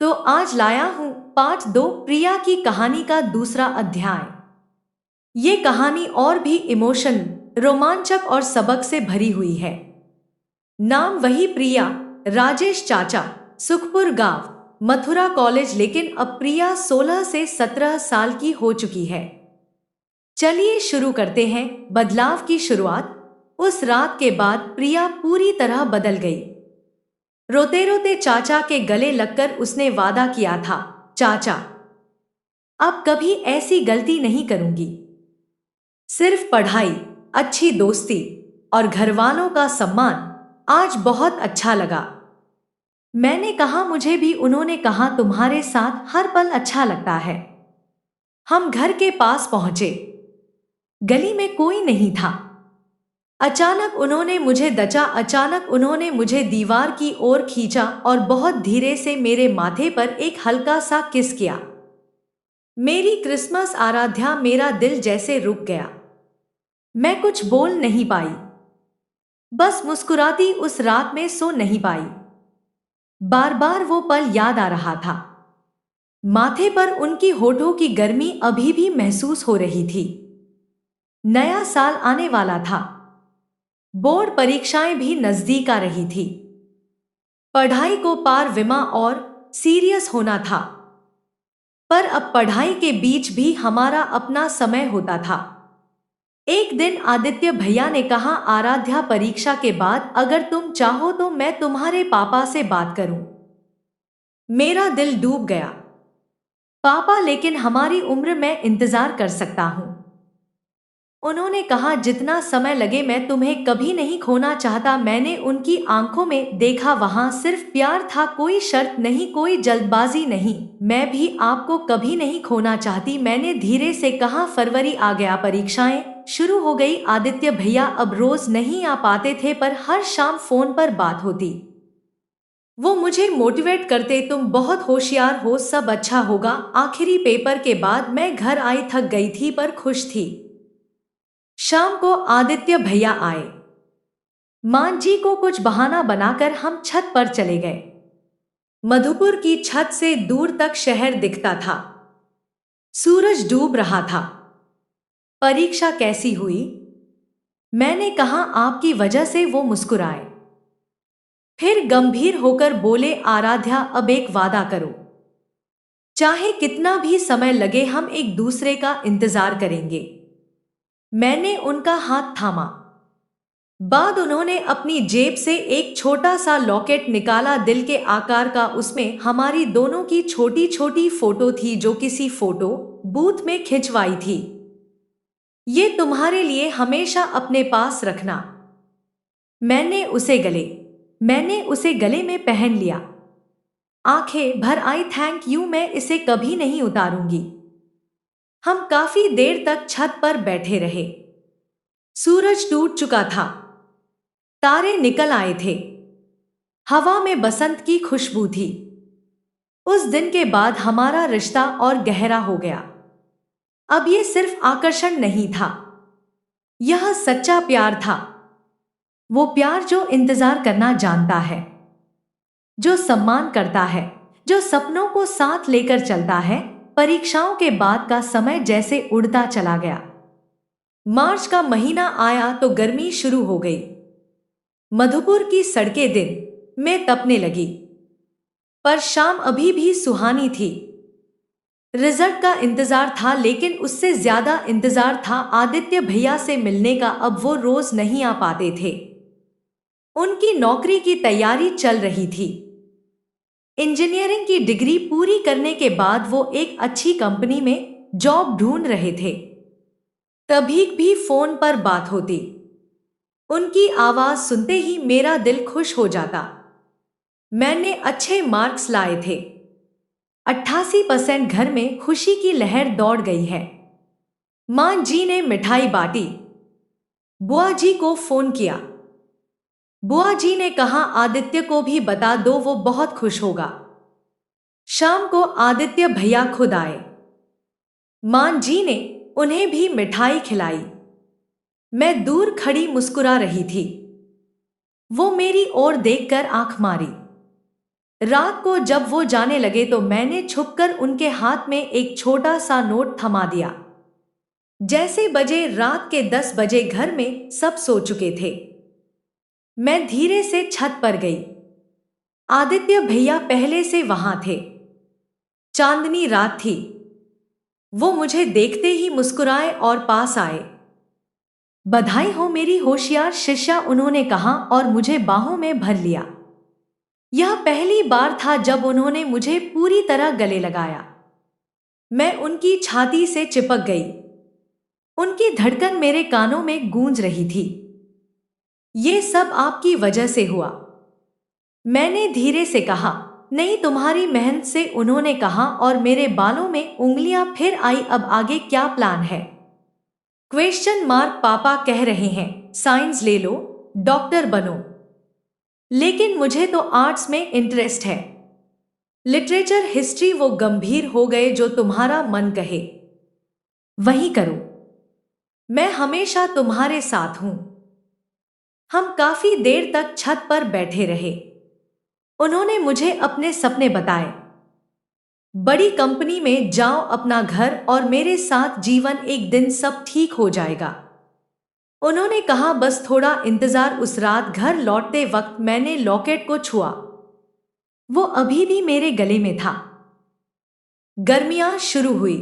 तो आज लाया हूं पार्ट 2 प्रिया की कहानी का दूसरा अध्याय। ये कहानी और भी इमोशन, रोमांचक और सबक से भरी हुई है। नाम वही प्रिया, राजेश चाचा, सुखपुर गांव, मथुरा कॉलेज। लेकिन अब प्रिया 16 से 17 साल की हो चुकी है। चलिए शुरू करते हैं बदलाव की शुरुआत। उस रात के बाद प्रिया पूरी तरह बदल गई। रोते रोते चाचा के गले लगकर उसने वादा किया था, चाचा अब कभी ऐसी गलती नहीं करूंगी। सिर्फ पढ़ाई, अच्छी दोस्ती और घरवालों का सम्मान। आज बहुत अच्छा लगा। मैंने कहा मुझे भी। उन्होंने कहा तुम्हारे साथ हर पल अच्छा लगता है। हम घर के पास पहुंचे। गली में कोई नहीं था। अचानक उन्होंने मुझे दचा। अचानक उन्होंने मुझे दीवार की ओर खींचा और बहुत धीरे से मेरे माथे पर एक हल्का सा किस किया। मेरी क्रिसमस आराध्या, मेरा दिल जैसे रुक गया। मैं कुछ बोल नहीं पाई, बस मुस्कुराती। उस रात में सो नहीं पाई। बार बार वो पल याद आ रहा था। माथे पर उनकी होठों की गर्मी अभी भी महसूस हो रही थी। नया साल आने वाला था। बोर्ड परीक्षाएं भी नजदीक आ रही थी। पढ़ाई को पार, विमा और सीरियस होना था। पर अब पढ़ाई के बीच भी हमारा अपना समय होता था। एक दिन आदित्य भैया ने कहा, आराध्या परीक्षा के बाद अगर तुम चाहो तो मैं तुम्हारे पापा से बात करूं। मेरा दिल डूब गया। पापा, लेकिन हमारी उम्र, मैं इंतजार कर सकता हूं। उन्होंने कहा जितना समय लगे, मैं तुम्हें कभी नहीं खोना चाहता। मैंने उनकी आंखों में देखा, वहां सिर्फ प्यार था, कोई शर्त नहीं, कोई जल्दबाजी नहीं। मैं भी आपको कभी नहीं खोना चाहती, मैंने धीरे से कहा। फरवरी आ गया, परीक्षाएं शुरू हो गई। आदित्य भैया अब रोज नहीं आ पाते थे, पर हर शाम फोन पर बात होती। वो मुझे मोटिवेट करते, तुम बहुत होशियार हो, सब अच्छा होगा। आखिरी पेपर के बाद मैं घर आई, थक गई थी पर खुश थी। शाम को आदित्य भैया आए। मां जी को कुछ बहाना बनाकर हम छत पर चले गए। मधुपुर की छत से दूर तक शहर दिखता था। सूरज डूब रहा था। परीक्षा कैसी हुई? मैंने कहा, आपकी वजह से। वो मुस्कुराए। फिर गंभीर होकर बोले, आराध्या अब एक वादा करो। चाहे कितना भी समय लगे, हम एक दूसरे का इंतजार करेंगे। मैंने उनका हाथ थामा। बाद उन्होंने अपनी जेब से एक छोटा सा लॉकेट निकाला, दिल के आकार का। उसमें हमारी दोनों की छोटी छोटी फोटो थी, जो किसी फोटो बूथ में खिंचवाई थी। ये तुम्हारे लिए, हमेशा अपने पास रखना। मैंने उसे गले में पहन लिया। आंखें भर आई। थैंक यू, मैं इसे कभी नहीं उतारूंगी। हम काफी देर तक छत पर बैठे रहे। सूरज टूट चुका था। तारे निकल आए थे। हवा में बसंत की खुशबू थी। उस दिन के बाद हमारा रिश्ता और गहरा हो गया। अब ये सिर्फ आकर्षण नहीं था, यह सच्चा प्यार था। वो प्यार जो इंतजार करना जानता है, जो सम्मान करता है, जो सपनों को साथ लेकर चलता है। परीक्षाओं के बाद का समय जैसे उड़ता चला गया। मार्च का महीना आया तो गर्मी शुरू हो गई। मधुपुर की सड़कें दिन में तपने लगी, पर शाम अभी भी सुहानी थी। रिजल्ट का इंतजार था, लेकिन उससे ज्यादा इंतजार था आदित्य भैया से मिलने का। अब वो रोज नहीं आ पाते थे। उनकी नौकरी की तैयारी चल रही थी। इंजीनियरिंग की डिग्री पूरी करने के बाद वो एक अच्छी कंपनी में जॉब ढूंढ रहे थे। कभी भी फोन पर बात होती। उनकी आवाज सुनते ही मेरा दिल खुश हो जाता। मैंने अच्छे मार्क्स लाए थे, 88%। घर में खुशी की लहर दौड़ गई है। मां जी ने मिठाई बांटी। बुआ जी को फोन किया। बुआ जी ने कहा, आदित्य को भी बता दो, वो बहुत खुश होगा। शाम को आदित्य भैया खुद आए। मां जी ने उन्हें भी मिठाई खिलाई। मैं दूर खड़ी मुस्कुरा रही थी। वो मेरी ओर देखकर आंख मारी। रात को जब वो जाने लगे तो मैंने छुपकर उनके हाथ में एक छोटा सा नोट थमा दिया। जैसे बजे रात के 10 बजे घर में सब सो चुके थे। मैं धीरे से छत पर गई। आदित्य भैया पहले से वहां थे। चांदनी रात थी। वो मुझे देखते ही मुस्कुराए और पास आए। बधाई हो मेरी होशियार शिष्या, उन्होंने कहा और मुझे बाहों में भर लिया। यह पहली बार था जब उन्होंने मुझे पूरी तरह गले लगाया। मैं उनकी छाती से चिपक गई। उनकी धड़कन मेरे कानों में गूंज रही थी। ये सब आपकी वजह से हुआ, मैंने धीरे से कहा। नहीं, तुम्हारी मेहनत से, उन्होंने कहा और मेरे बालों में उंगलियां फिर आई। अब आगे क्या प्लान है? Question mark. पापा कह रहे हैं साइंस ले लो, डॉक्टर बनो। लेकिन मुझे तो आर्ट्स में इंटरेस्ट है। Literature, history. वो गंभीर हो गए। जो तुम्हारा मन कहे वही करो। मैं हमेशा तुम्हारे साथ हूं। हम काफी देर तक छत पर बैठे रहे। उन्होंने मुझे अपने सपने बताए। बड़ी कंपनी में जाओ, अपना घर और मेरे साथ जीवन, एक दिन सब ठीक हो जाएगा। उन्होंने कहा बस थोड़ा इंतजार। उस रात घर लौटते वक्त मैंने लॉकेट को छुआ। वो अभी भी मेरे गले में था। गर्मियां शुरू हुई।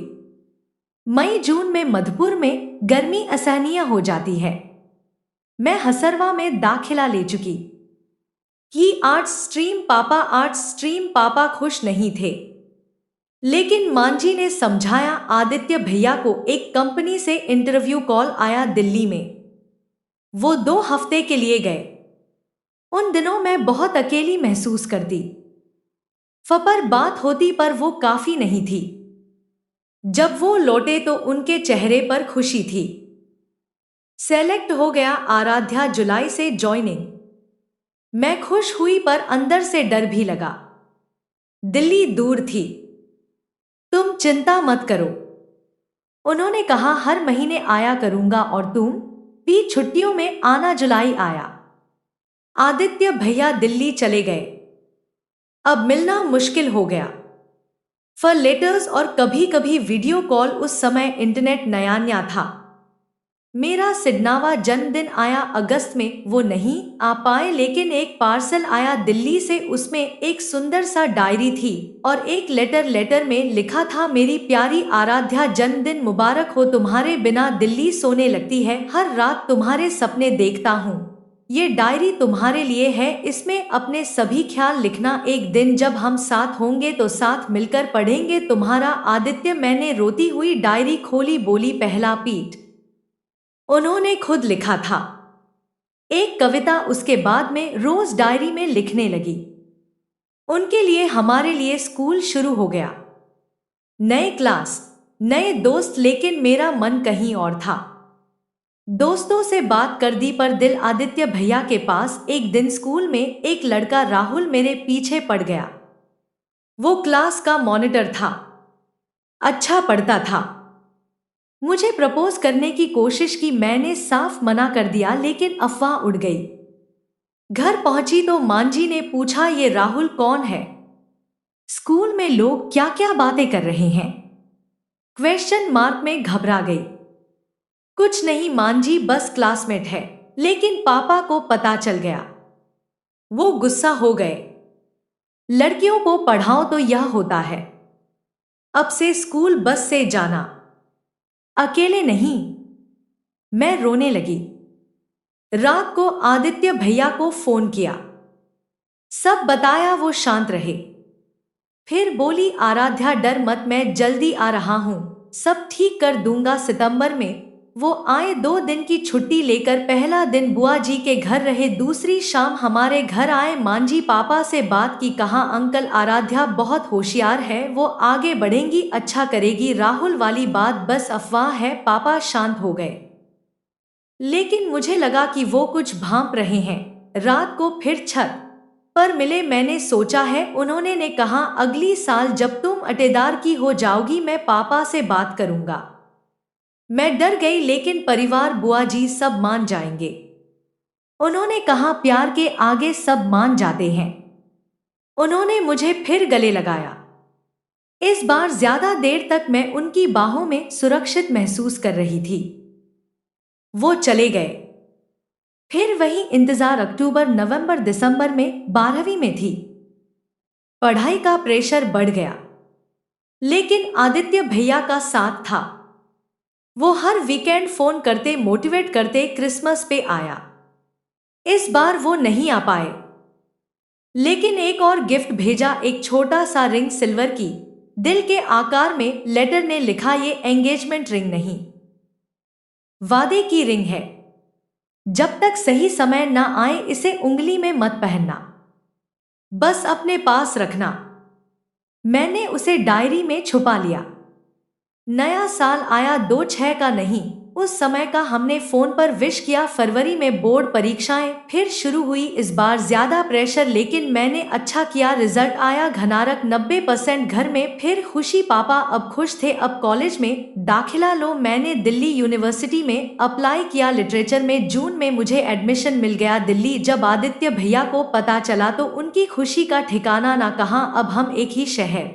मई जून में मधुपुर में गर्मी असहनीय हो जाती है। मैं हसरवा में दाखिला ले चुकी कि आर्ट्स स्ट्रीम। पापा खुश नहीं थे, लेकिन मांझी ने समझाया। आदित्य भैया को एक कंपनी से इंटरव्यू कॉल आया दिल्ली में। वो 2 हफ्ते के लिए गए। उन दिनों मैं बहुत अकेली महसूस करती। पर बात होती, पर वो काफी नहीं थी। जब वो लौटे तो उनके चेहरे पर खुशी थी। सेलेक्ट हो गया आराध्या, जुलाई से जॉइनिंग। मैं खुश हुई पर अंदर से डर भी लगा। दिल्ली दूर थी। तुम चिंता मत करो, उन्होंने कहा, हर महीने आया करूंगा और तुम भी छुट्टियों में आना। जुलाई आया। आदित्य भैया दिल्ली चले गए। अब मिलना मुश्किल हो गया। लेटर्स और कभी कभी वीडियो कॉल। उस समय इंटरनेट नया नया था। मेरा सिडनावा जन्मदिन आया अगस्त में। वो नहीं आ पाए, लेकिन एक पार्सल आया दिल्ली से। उसमें एक सुंदर सा डायरी थी और एक लेटर में लिखा था, मेरी प्यारी आराध्या, जन्मदिन मुबारक हो। तुम्हारे बिना दिल्ली सोने लगती है। हर रात तुम्हारे सपने देखता हूँ। ये डायरी तुम्हारे लिए है। इसमें अपने सभी ख्याल लिखना। एक दिन जब हम साथ होंगे तो साथ मिलकर पढ़ेंगे। तुम्हारा आदित्य। मैंने रोती हुई डायरी खोली, बोली, पहला पीठ। उन्होंने खुद लिखा था। एक कविता। उसके बाद में रोज डायरी में लिखने लगी। उनके लिए, हमारे लिए स्कूल शुरू हो गया। नए क्लास, नए दोस्त, लेकिन मेरा मन कहीं और था। दोस्तों से बात कर दी पर दिल आदित्य भैया के पास। एक दिन स्कूल में एक लड़का राहुल मेरे पीछे पड़ गया। वो क्लास का मॉनिटर था। अच्छा पढ़ता था। मुझे प्रपोज करने की कोशिश की। मैंने साफ मना कर दिया, लेकिन अफवाह उड़ गई। घर पहुंची तो मांझी ने पूछा, ये राहुल कौन है? स्कूल में लोग क्या क्या बातें कर रहे हैं? क्वेश्चन मार्क में घबरा गई। कुछ नहीं मांझी, बस क्लासमेट है। लेकिन पापा को पता चल गया। वो गुस्सा हो गए। लड़कियों को पढ़ाओ तो यह होता है। अब से स्कूल बस से जाना, अकेले नहीं। मैं रोने लगी। रात को आदित्य भैया को फोन किया, सब बताया। वो शांत रहे। फिर बोली, आराध्या डर मत, मैं जल्दी आ रहा हूं, सब ठीक कर दूंगा। सितंबर में वो आए 2 दिन की छुट्टी लेकर। पहला दिन बुआ जी के घर रहे, दूसरी शाम हमारे घर आए। मांझी पापा से बात की, कहा अंकल आराध्या बहुत होशियार है, वो आगे बढ़ेंगी, अच्छा करेगी। राहुल वाली बात बस अफवाह है। पापा शांत हो गए, लेकिन मुझे लगा कि वो कुछ भांप रहे हैं। रात को फिर छत पर मिले। मैंने सोचा है, उन्होंने ने कहा, अगली साल जब तुम अटेदार की हो जाओगी मैं पापा से बात करूंगा। मैं डर गई, लेकिन परिवार, बुआ जी सब मान जाएंगे। उन्होंने कहा, प्यार के आगे सब मान जाते हैं। उन्होंने मुझे फिर गले लगाया। इस बार ज्यादा देर तक मैं उनकी बाहों में सुरक्षित महसूस कर रही थी। वो चले गए। फिर वही इंतजार अक्टूबर, नवंबर, दिसंबर में 12वीं में थी। पढ़ाई का प्रेशर बढ़ गया, लेकिन आदित्य भैया का साथ था। वो हर वीकेंड फोन करते, मोटिवेट करते, क्रिसमस पे आया। इस बार वो नहीं आ पाए, लेकिन एक और गिफ्ट भेजा, एक छोटा सा रिंग, सिल्वर की, दिल के आकार में। लेटर ने लिखा, ये एंगेजमेंट रिंग नहीं, वादे की रिंग है। जब तक सही समय ना आए इसे उंगली में मत पहनना, बस अपने पास रखना। मैंने उसे डायरी में छुपा लिया। नया साल आया, 2-6 का नहीं, उस समय का। हमने फोन पर विश किया। फरवरी में बोर्ड परीक्षाएं फिर शुरू हुई। इस बार ज्यादा प्रेशर, लेकिन मैंने अच्छा किया। रिजल्ट आया, घनारक 90%। घर में फिर खुशी। पापा अब खुश थे। अब कॉलेज में दाखिला लो। मैंने दिल्ली यूनिवर्सिटी में अप्लाई किया, लिटरेचर में। जून में मुझे एडमिशन मिल गया दिल्ली। जब आदित्य भैया को पता चला तो उनकी खुशी का ठिकाना ना। कहा, अब हम एक ही शहर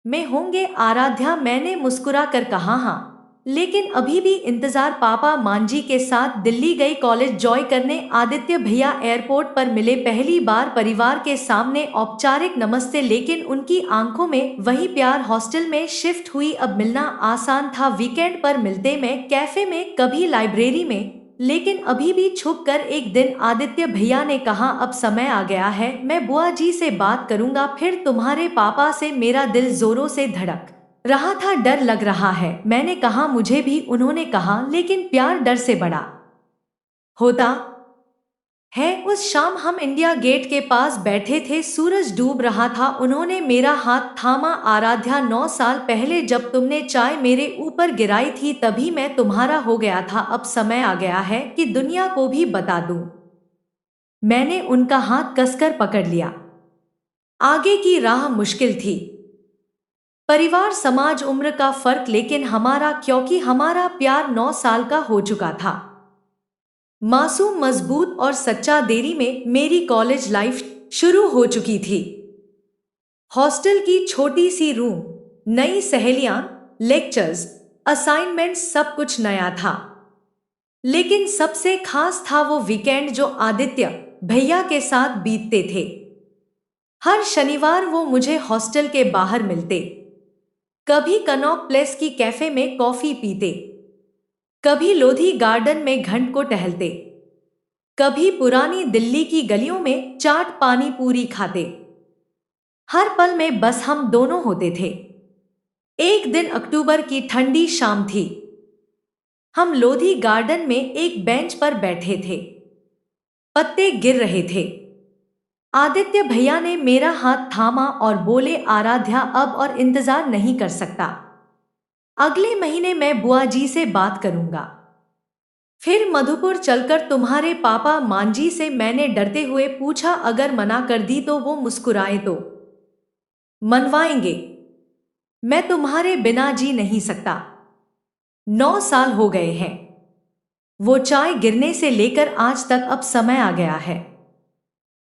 में होंगे आराध्या। मैंने मुस्कुरा कर कहा, हाँ, लेकिन अभी भी इंतजार। पापा मांझी के साथ दिल्ली गई कॉलेज जॉय करने। आदित्य भैया एयरपोर्ट पर मिले पहली बार परिवार के सामने। औपचारिक नमस्ते, लेकिन उनकी आंखों में वही प्यार। हॉस्टल में शिफ्ट हुई, अब मिलना आसान था। वीकेंड पर मिलते, मैं कैफे में, कभी लाइब्रेरी में, लेकिन अभी भी छुप कर। एक दिन आदित्य भैया ने कहा, अब समय आ गया है, मैं बुआ जी से बात करूंगा, फिर तुम्हारे पापा से। मेरा दिल जोरों से धड़क रहा था, डर लग रहा है। मैंने कहा, मुझे भी। उन्होंने कहा, लेकिन प्यार डर से बड़ा होता है। उस शाम हम इंडिया गेट के पास बैठे थे, सूरज डूब रहा था। उन्होंने मेरा हाथ थामा। आराध्या, 9 साल पहले जब तुमने चाय मेरे ऊपर गिराई थी, तभी मैं तुम्हारा हो गया था। अब समय आ गया है कि दुनिया को भी बता दूं। मैंने उनका हाथ कसकर पकड़ लिया। आगे की राह मुश्किल थी। परिवार, समाज, उम्र का फर्क, लेकिन हमारा, क्योंकि हमारा प्यार 9 साल का हो चुका था। मासूम, मजबूत और सच्चा। देरी में मेरी कॉलेज लाइफ शुरू हो चुकी थी। हॉस्टल की छोटी सी रूम, नई सहेलियां, लेक्चर्स, असाइनमेंट्स, सब कुछ नया था। लेकिन सबसे खास था वो वीकेंड जो आदित्य भैया के साथ बीतते थे। हर शनिवार वो मुझे हॉस्टल के बाहर मिलते। कभी कनॉट प्लेस की कैफे में कॉफी पीते, कभी लोधी गार्डन में घंट को टहलते, कभी पुरानी दिल्ली की गलियों में चाट, पानी पूरी खाते। हर पल में बस हम दोनों होते थे। एक दिन अक्टूबर की ठंडी शाम थी। हम लोधी गार्डन में एक बेंच पर बैठे थे। पत्ते गिर रहे थे। आदित्य भैया ने मेरा हाथ थामा और बोले, आराध्या, अब और इंतजार नहीं कर सकता। अगले महीने मैं बुआ जी से बात करूंगा। फिर मधुपुर चलकर तुम्हारे पापा मांझी से। मैंने डरते हुए पूछा, अगर मना कर दी तो? वो मुस्कुराए तो मनवाएंगे, मैं तुम्हारे बिना जी नहीं सकता। 9 साल हो गए हैं वो चाय गिरने से लेकर आज तक। अब समय आ गया है।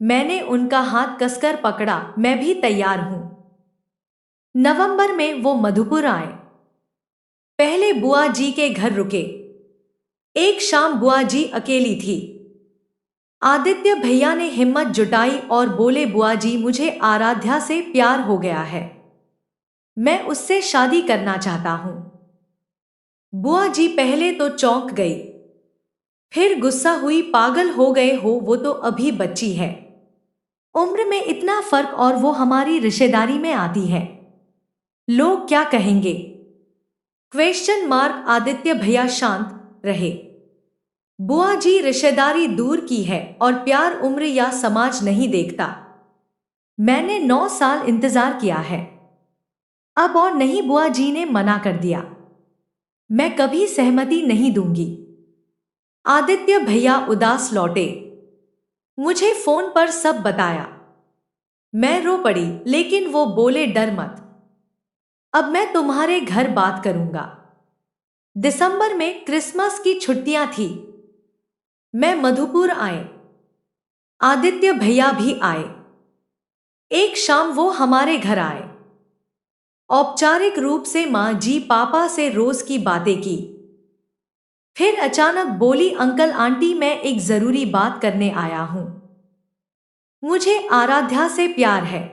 मैंने उनका हाथ कसकर पकड़ा, मैं भी तैयार हूं। नवंबर में वो मधुपुर आए। पहले बुआ जी के घर रुके। एक शाम बुआ जी अकेली थी। आदित्य भैया ने हिम्मत जुटाई और बोले, बुआ जी, मुझे आराध्या से प्यार हो गया है। मैं उससे शादी करना चाहता हूं। बुआ जी पहले तो चौंक गई, फिर गुस्सा हुई। पागल हो गए हो, वो तो अभी बच्ची है। उम्र में इतना फर्क, और वो हमारी रिश्तेदारी में आती है। लोग क्या कहेंगे? Question mark. आदित्य भैया शांत रहे। बुआ जी, रिश्तेदारी दूर की है और प्यार उम्र या समाज नहीं देखता। मैंने 9 साल इंतजार किया है, अब और नहीं। बुआ जी ने मना कर दिया। मैं कभी सहमति नहीं दूंगी। आदित्य भैया उदास लौटे। मुझे फोन पर सब बताया। मैं रो पड़ी, लेकिन वो बोले, डर मत, अब मैं तुम्हारे घर बात करूंगा। दिसंबर में क्रिसमस की छुट्टियां थी। मैं मधुपुर आए। आदित्य भैया भी आए। एक शाम वो हमारे घर आए। औपचारिक रूप से माँ जी पापा से रोज की बातें की। फिर अचानक बोली, अंकल आंटी मैं एक जरूरी बात करने आया हूं। मुझे आराध्या से प्यार है।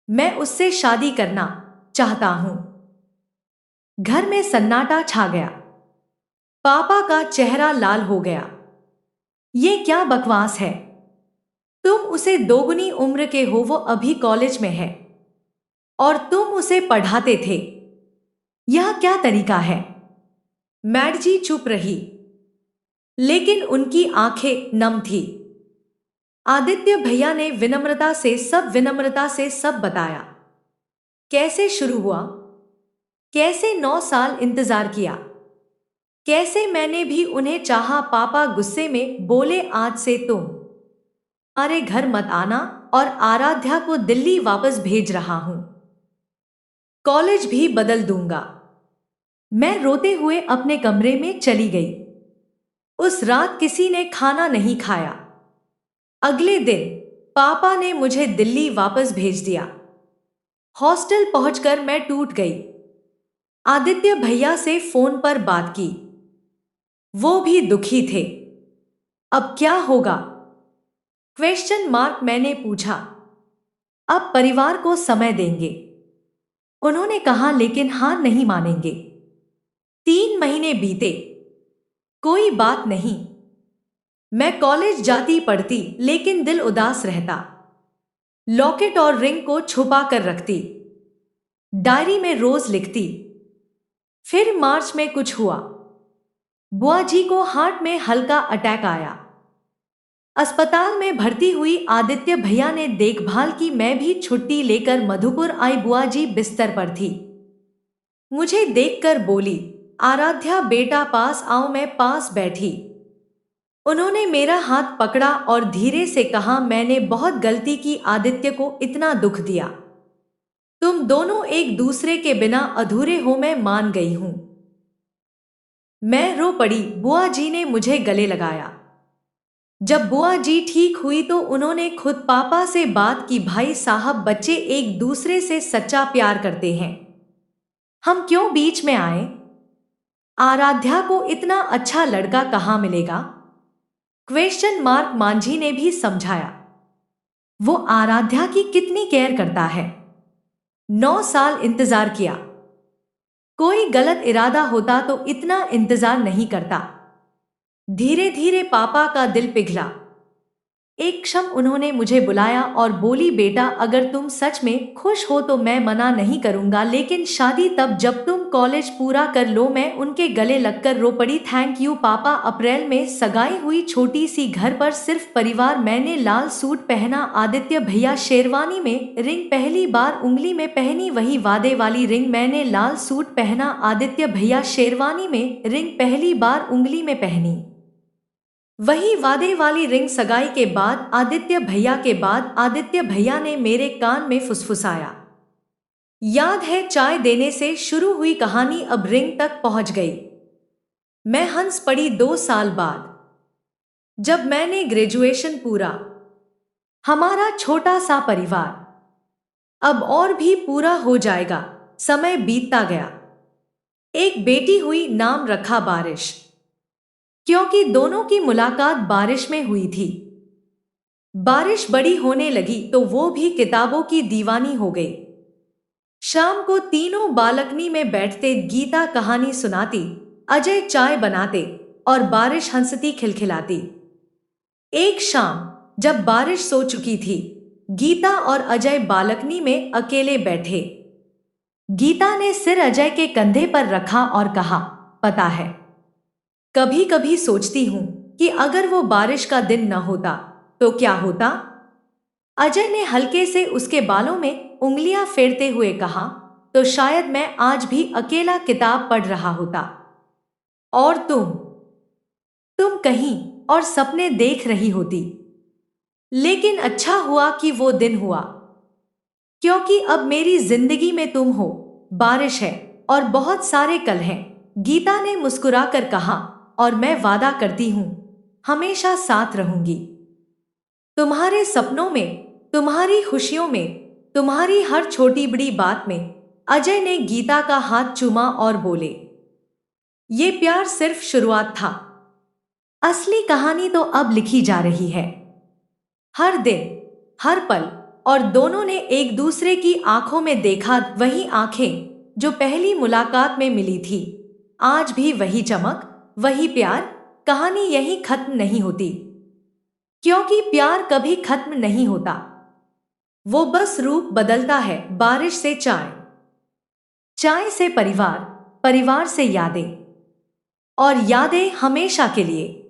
मैं उससे शादी करना चाहता हूं। घर में सन्नाटा छा गया। पापा का चेहरा लाल हो गया। ये क्या बकवास है? तुम उसे दोगुनी उम्र के हो, वो अभी कॉलेज में है और तुम उसे पढ़ाते थे। यह क्या तरीका है? मैडजी चुप रही, लेकिन उनकी आंखें नम थी। आदित्य भैया ने विनम्रता से सब बताया। कैसे शुरू हुआ, कैसे 9 साल इंतजार किया, कैसे मैंने भी उन्हें चाहा। पापा गुस्से में बोले, आज से तुम हमारे घर मत आना और आराध्या को दिल्ली वापस भेज रहा हूं। कॉलेज भी बदल दूंगा। मैं रोते हुए अपने कमरे में चली गई। उस रात किसी ने खाना नहीं खाया। अगले दिन पापा ने मुझे दिल्ली वापस भेज दिया। हॉस्टल पहुंचकर मैं टूट गई। आदित्य भैया से फोन पर बात की। वो भी दुखी थे। अब क्या होगा? क्वेश्चन मार्क मैंने पूछा। अब परिवार को समय देंगे, उन्होंने कहा, लेकिन हार नहीं मानेंगे। 3 महीने बीते, कोई बात नहीं। मैं कॉलेज जाती पढ़ती, लेकिन दिल उदास रहता। लॉकेट और रिंग को छुपा कर रखती, डायरी में रोज लिखती। फिर मार्च में कुछ हुआ। बुआ जी को हार्ट में हल्का अटैक आया। अस्पताल में भर्ती हुई। आदित्य भैया ने देखभाल की। मैं भी छुट्टी लेकर मधुपुर आई। बुआ जी बिस्तर पर थी। मुझे देखकर बोली, आराध्या बेटा पास आओ। मैं पास बैठी। उन्होंने मेरा हाथ पकड़ा और धीरे से कहा, मैंने बहुत गलती की, आदित्य को इतना दुख दिया। तुम दोनों एक दूसरे के बिना अधूरे हो, मैं मान गई हूं। मैं रो पड़ी। बुआ जी ने मुझे गले लगाया। जब बुआ जी ठीक हुई तो उन्होंने खुद पापा से बात की, भाई साहब बच्चे एक दूसरे से सच्चा प्यार करते हैं, हम क्यों बीच में आए? आराध्या को इतना अच्छा लड़का कहाँ मिलेगा? क्वेश्चन मार्क मांझी ने भी समझाया। वो आराध्या की कितनी केयर करता है। 9 साल इंतजार किया। कोई गलत इरादा होता तो इतना इंतजार नहीं करता। धीरे धीरे पापा का दिल पिघला। एक क्षण उन्होंने मुझे बुलाया और बोली, बेटा अगर तुम सच में खुश हो तो मैं मना नहीं करूंगा, लेकिन शादी तब जब तुम कॉलेज पूरा कर लो। मैं उनके गले लगकर रो पड़ी। थैंक यू पापा। अप्रैल में सगाई हुई। छोटी सी घर पर सिर्फ परिवार। मैंने लाल सूट पहना, आदित्य भैया शेरवानी में। रिंग पहली बार उंगली में पहनी, वही वादे वाली रिंग। मैंने लाल सूट पहना, आदित्य भैया शेरवानी में। रिंग पहली बार उंगली में पहनी, वही वादे वाली रिंग। सगाई के बाद आदित्य भैया के बाद आदित्य भैया ने मेरे कान में फुसफुसाया, याद है चाय देने से शुरू हुई कहानी अब रिंग तक पहुंच गई। मैं हंस पड़ी। 2 साल बाद जब मैंने ग्रेजुएशन पूरा, हमारा छोटा सा परिवार अब और भी पूरा हो जाएगा। समय बीतता गया। एक बेटी हुई, नाम रखा बारिश, क्योंकि दोनों की मुलाकात बारिश में हुई थी। बारिश बड़ी होने लगी तो वो भी किताबों की दीवानी हो गई। शाम को तीनों बालकनी में बैठते, गीता कहानी सुनाती, अजय चाय बनाते और बारिश हंसती खिलखिलाती। एक शाम जब बारिश सो चुकी थी, गीता और अजय बालकनी में अकेले बैठे। गीता ने सिर अजय के कंधे पर रखा और कहा, पता है, कभी कभी सोचती हूं कि अगर वो बारिश का दिन न होता तो क्या होता। अजय ने हल्के से उसके बालों में उंगलियां फेरते हुए कहा, तो शायद मैं आज भी अकेला किताब पढ़ रहा होता और तुम कहीं और सपने देख रही होती। लेकिन अच्छा हुआ कि वो दिन हुआ, क्योंकि अब मेरी जिंदगी में तुम हो, बारिश है और बहुत सारे कल हैं। गीता ने मुस्कुराकर कहा, और मैं वादा करती हूं हमेशा साथ रहूंगी, तुम्हारे सपनों में, तुम्हारी खुशियों में, तुम्हारी हर छोटी बड़ी बात में। अजय ने गीता का हाथ चूमा और बोले, ये प्यार सिर्फ शुरुआत था। असली कहानी तो अब लिखी जा रही है। हर दिन, हर पल, और दोनों ने एक दूसरे की आंखों में देखा, वही आंखें जो पहली मुलाकात में मिली थी। आज भी वही चमक, वही प्यार। कहानी यहीं खत्म नहीं होती, क्योंकि प्यार कभी खत्म नहीं होता। वो बस रूप बदलता है, बारिश से चाय, चाय से परिवार, परिवार से यादें, और यादें हमेशा के लिए।